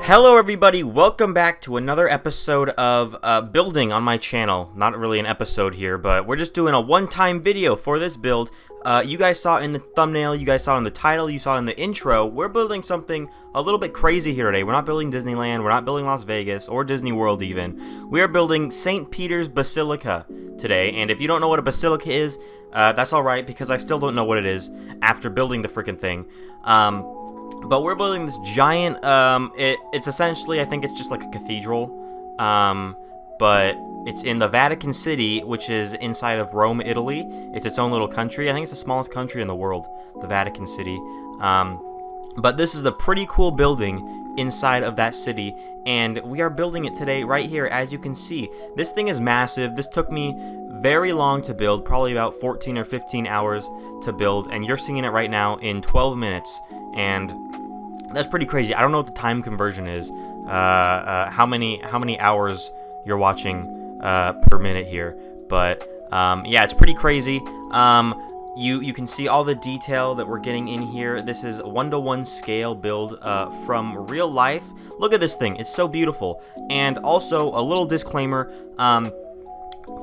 Hello everybody, welcome back to another episode of building on my channel. Not really an episode here, but we're just doing a one-time video for this build. You guys saw it in the thumbnail, you guys saw it in the title, you saw it in the intro. We're building something a little bit crazy here today. We're not building Disneyland, we're not building Las Vegas, or Disney World even. We are building St. Peter's Basilica today, and if you don't know what a basilica is, that's alright, because I still don't know what it is after building the freaking thing. But we're building this giant, it's essentially, I think it's just like a cathedral, but it's in the Vatican City, which is inside of Rome, Italy. It's its own little country. I think it's the smallest country in the world, the Vatican City. But this is a pretty cool building inside of that city, and we are building it today right here, as you can see. This thing is massive. This took me very long to build, probably about 14 or 15 hours to build, and you're seeing it right now in 12 minutes, and that's pretty crazy. I don't know what the time conversion is, how many hours you're watching per minute here, but yeah, it's pretty crazy. You can see all the detail that we're getting in here. This is 1-to-1 scale build from real life. Look at this thing, it's so beautiful. And also a little disclaimer,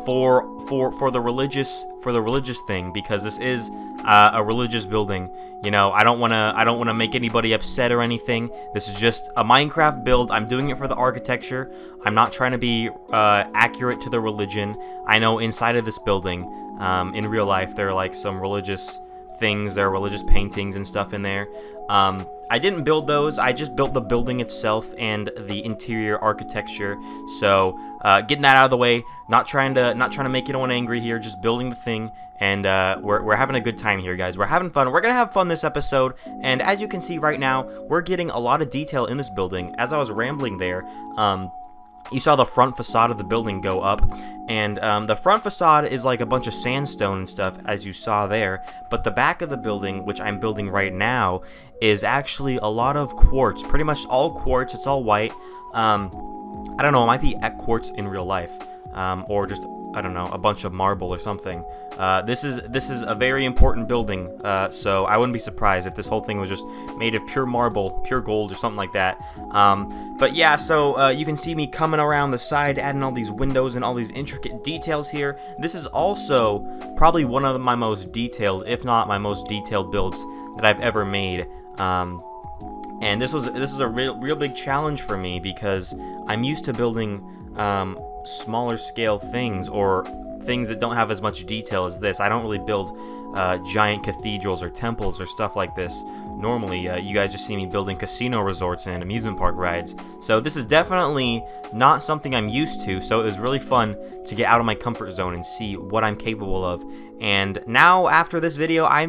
for the religious thing, because this is a religious building. You know, I don't wanna make anybody upset or anything. This is just a Minecraft build. I'm doing it for the architecture. I'm not trying to be accurate to the religion. I know inside of this building, in real life, there are like some religious things. There are religious paintings and stuff in there. I didn't build those. I just built the building itself and the interior architecture. So getting that out of the way. Not trying to make anyone angry here. Just building the thing, and we're having a good time here, guys. We're having fun. We're gonna have fun this episode. And as you can see right now, we're getting a lot of detail in this building. As I was rambling there, you saw the front facade of the building go up, and the front facade is like a bunch of sandstone and stuff, as you saw there, but the back of the building, which I'm building right now, is actually a lot of quartz, pretty much all quartz. It's all white. I don't know, it might be at quartz in real life, or just, I don't know, a bunch of marble or something. This is a very important building, so I wouldn't be surprised if this whole thing was just made of pure marble, pure gold, or something like that. But yeah, so you can see me coming around the side, adding all these windows and all these intricate details here. This is also probably one of my most detailed, if not my most detailed builds that I've ever made. And this is a real big challenge for me, because I'm used to building smaller scale things, or things that don't have as much detail as this. I don't really build giant cathedrals or temples or stuff like this normally. You guys just see me building casino resorts and amusement park rides, so this is definitely not something I'm used to. So it was really fun to get out of my comfort zone and see what I'm capable of. And now after this video, I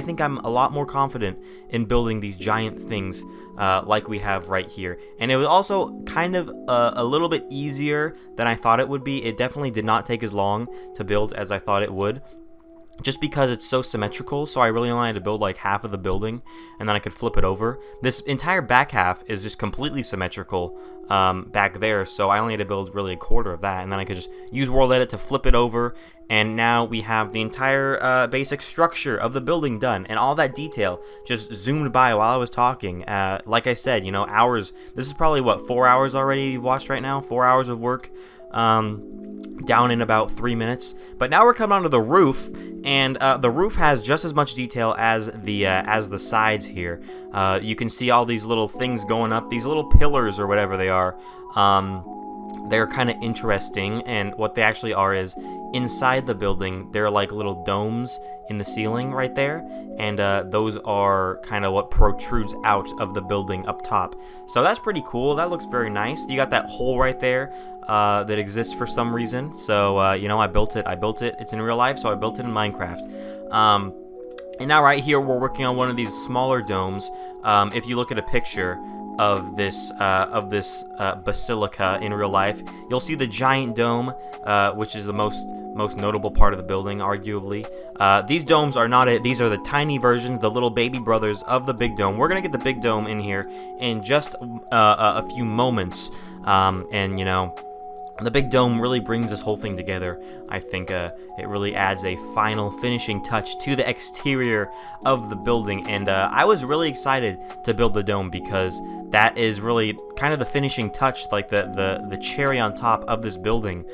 think I'm a lot more confident in building these giant things like we have right here. And it was also kind of a little bit easier than I thought it would be. It definitely did not take as long to build as I thought it would, just because it's so symmetrical. So I really only had to build like half of the building, and then I could flip it over. This entire back half is just completely symmetrical back there, so I only had to build really a quarter of that, and then I could just use World Edit to flip it over, and now we have the entire basic structure of the building done, and all that detail just zoomed by while I was talking. Like I said, you know, hours. This is probably, what, 4 hours already you've watched right now? 4 hours of work. Down in about 3 minutes. But now we're coming onto the roof, and the roof has just as much detail as the sides here. You can see all these little things going up, these little pillars or whatever they are. They're kind of interesting, and what they actually are is, inside the building, there are like little domes in the ceiling right there, and those are kind of what protrudes out of the building up top. So that's pretty cool. That looks very nice. You got that hole right there that exists for some reason. So you know, I built it. It's in real life, so I built it in Minecraft. And now right here, we're working on one of these smaller domes. If you look at a picture of this basilica in real life, you'll see the giant dome, which is the most notable part of the building, arguably. These domes are not it. These are the tiny versions, the little baby brothers of the big dome. We're gonna get the big dome in here in just a few moments, and you know, The big dome really brings this whole thing together. I think it really adds a final finishing touch to the exterior of the building, and I was really excited to build the dome because that is really kind of the finishing touch, like the cherry on top of this building.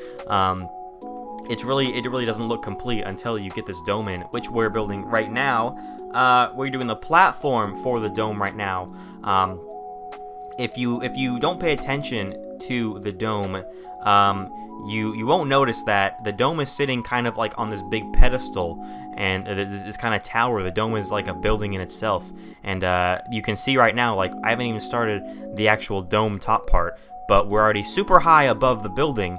It really doesn't look complete until you get this dome in, which we're building right now. We're doing the platform for the dome right now. If you don't pay attention to the dome, you won't notice that the dome is sitting kind of like on this big pedestal, and this kind of tower. The dome is like a building in itself, and you can see right now, like, I haven't even started the actual dome top part, but we're already super high above the building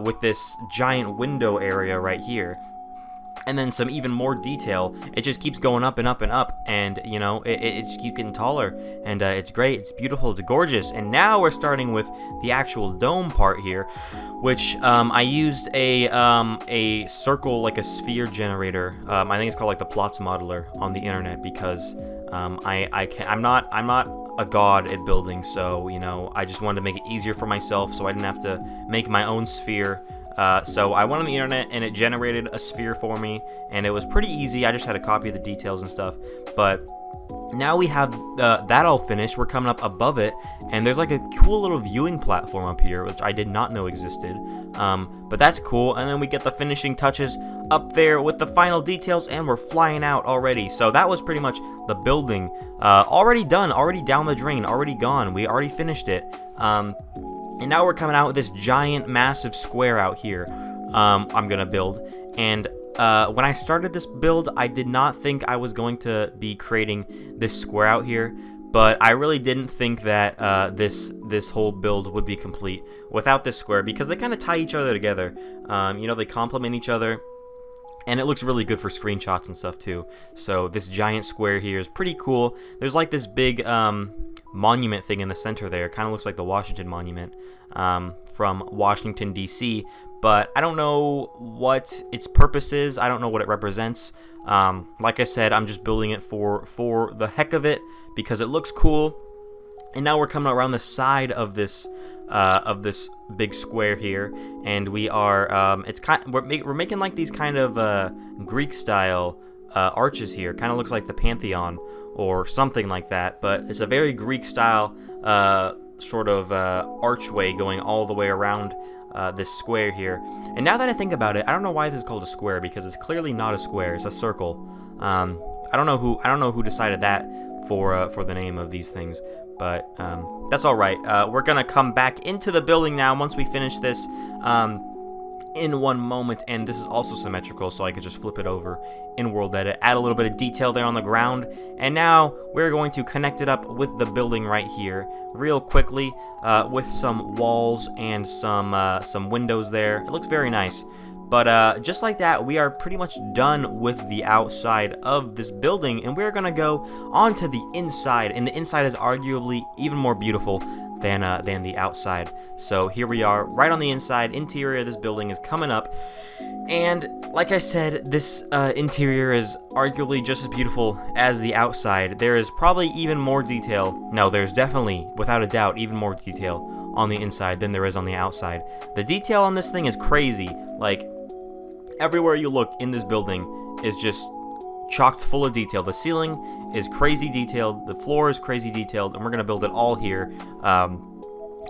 with this giant window area right here. And then some even more detail. It just keeps going up and up and up, and you know, it just keeps getting taller, and it's great, it's beautiful, it's gorgeous. And now we're starting with the actual dome part here, which I used a circle, like a sphere generator. I think it's called like the plots modeler on the internet, because I'm not a god at building, so you know, I just wanted to make it easier for myself, so I didn't have to make my own sphere. So I went on the internet and it generated a sphere for me, and it was pretty easy. I just had to copy the details and stuff. But now we have that all finished. We're coming up above it, and there's like a cool little viewing platform up here, which I did not know existed. But that's cool. And then we get the finishing touches up there with the final details, and we're flying out already. So that was pretty much the building already done, already down the drain, already gone. We already finished it. And now we're coming out with this giant, massive square out here. I'm gonna build, and when I started this build, I did not think I was going to be creating this square out here, but I really didn't think that this whole build would be complete without this square, because they kind of tie each other together. You know, they complement each other, and it looks really good for screenshots and stuff too. So this giant square here is pretty cool. There's like this big monument thing in the center there. It kind of looks like the Washington Monument from Washington, D.C., but I don't know what its purpose is. I don't know what it represents. Like I said, I'm just building it for the heck of it, because it looks cool. And now we're coming around the side of this big square here, and we are we're making like these kind of Greek style arches here. Kind of looks like the Pantheon or something like that, but it's a very Greek style sort of archway going all the way around this square here. And now that I think about it, I don't know why this is called a square, because it's clearly not a square. It's a circle. I don't know who decided that for the name of these things, but that's all right. We're gonna come back into the building now once we finish this in one moment, and this is also symmetrical, so I could just flip it over in World Edit, add a little bit of detail there on the ground, and now we're going to connect it up with the building right here real quickly with some walls and some windows there. It looks very nice. But just like that, we are pretty much done with the outside of this building, and we're gonna go on to the inside, and the inside is arguably even more beautiful than the outside. So here we are, right on the inside. Interior of this building is coming up, and like I said, this interior is arguably just as beautiful as the outside. There is probably even more detail. No, there's definitely, without a doubt, even more detail on the inside than there is on the outside. The detail on this thing is crazy. Like, everywhere you look in this building is just chocked full of detail. The ceiling is crazy detailed, the floor is crazy detailed, and we're gonna build it all here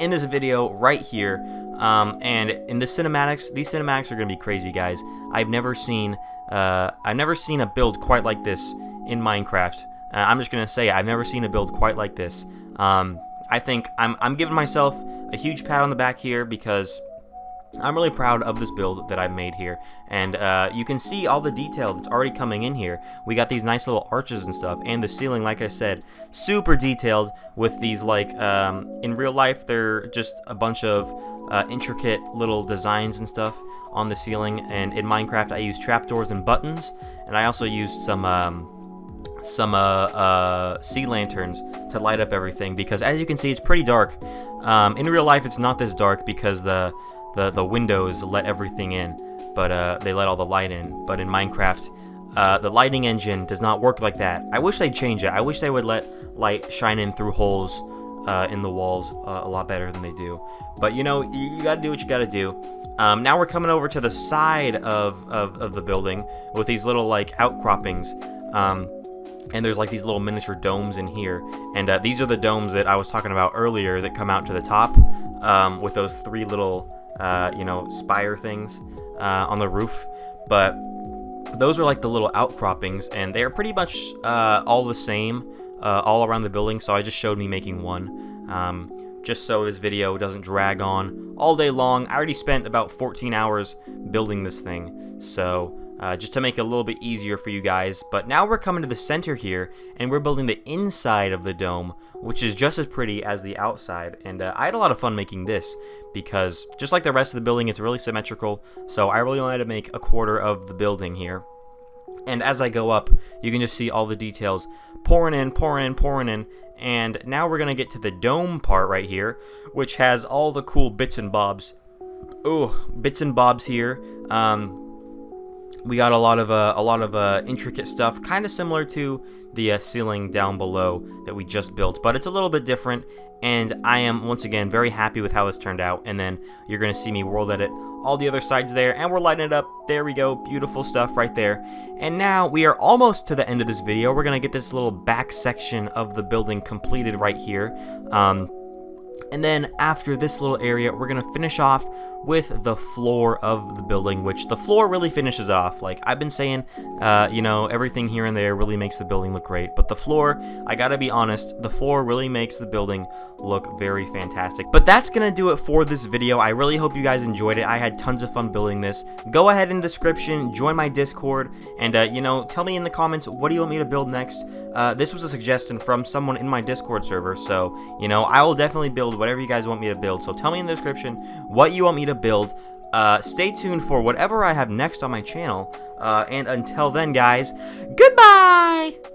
in this video right here. And in the cinematics, these cinematics are gonna be crazy, guys. I've never seen a build quite like this in Minecraft. I'm just gonna say I've never seen a build quite like this. I think I'm giving myself a huge pat on the back here, because I'm really proud of this build that I've made here, and you can see all the detail that's already coming in here. We got these nice little arches and stuff, and the ceiling, like I said, super detailed with these, like, in real life, they're just a bunch of intricate little designs and stuff on the ceiling, and in Minecraft, I use trapdoors and buttons, and I also used some sea lanterns to light up everything, because as you can see, it's pretty dark. In real life, it's not this dark because the windows let everything in, but they let all the light in. But in Minecraft, the lighting engine does not work like that. I wish they'd change it. I wish they would let light shine in through holes in the walls a lot better than they do. But you know, you gotta do what you gotta do. Now we're coming over to the side of the building with these little like outcroppings. And there's like these little miniature domes in here, and these are the domes that I was talking about earlier that come out to the top, with those three little you know, spire things on the roof. But those are like the little outcroppings, and they are pretty much all the same all around the building. So I just showed me making one, just so this video doesn't drag on all day long. I already spent about 14 hours building this thing, so just to make it a little bit easier for you guys. But now we're coming to the center here, and we're building the inside of the dome, which is just as pretty as the outside. And I had a lot of fun making this, because just like the rest of the building, it's really symmetrical. So I really wanted to make a quarter of the building here. And as I go up, you can just see all the details pouring in, pouring in, pouring in. And now we're going to get to the dome part right here, which has all the cool bits and bobs. Ooh, bits and bobs here. We got a lot of intricate stuff, kind of similar to the ceiling down below that we just built, but it's a little bit different. And I am once again very happy with how this turned out. And then you're gonna see me world edit all the other sides there, and we're lighting it up. There we go, beautiful stuff right there. And now we are almost to the end of this video. We're gonna get this little back section of the building completed right here. And then after this little area, we're going to finish off with the floor of the building, which the floor really finishes it off. Like I've been saying, you know, everything here and there really makes the building look great. But the floor, I gotta be honest, the floor really makes the building look very fantastic. But that's going to do it for this video. I really hope you guys enjoyed it. I had tons of fun building this. Go ahead in the description, join my Discord, and, you know, tell me in the comments, what do you want me to build next? This was a suggestion from someone in my Discord server, so, you know, I will definitely build whatever you guys want me to build. So tell me in the description what you want me to build. Stay tuned for whatever I have next on my channel. And until then, guys, goodbye!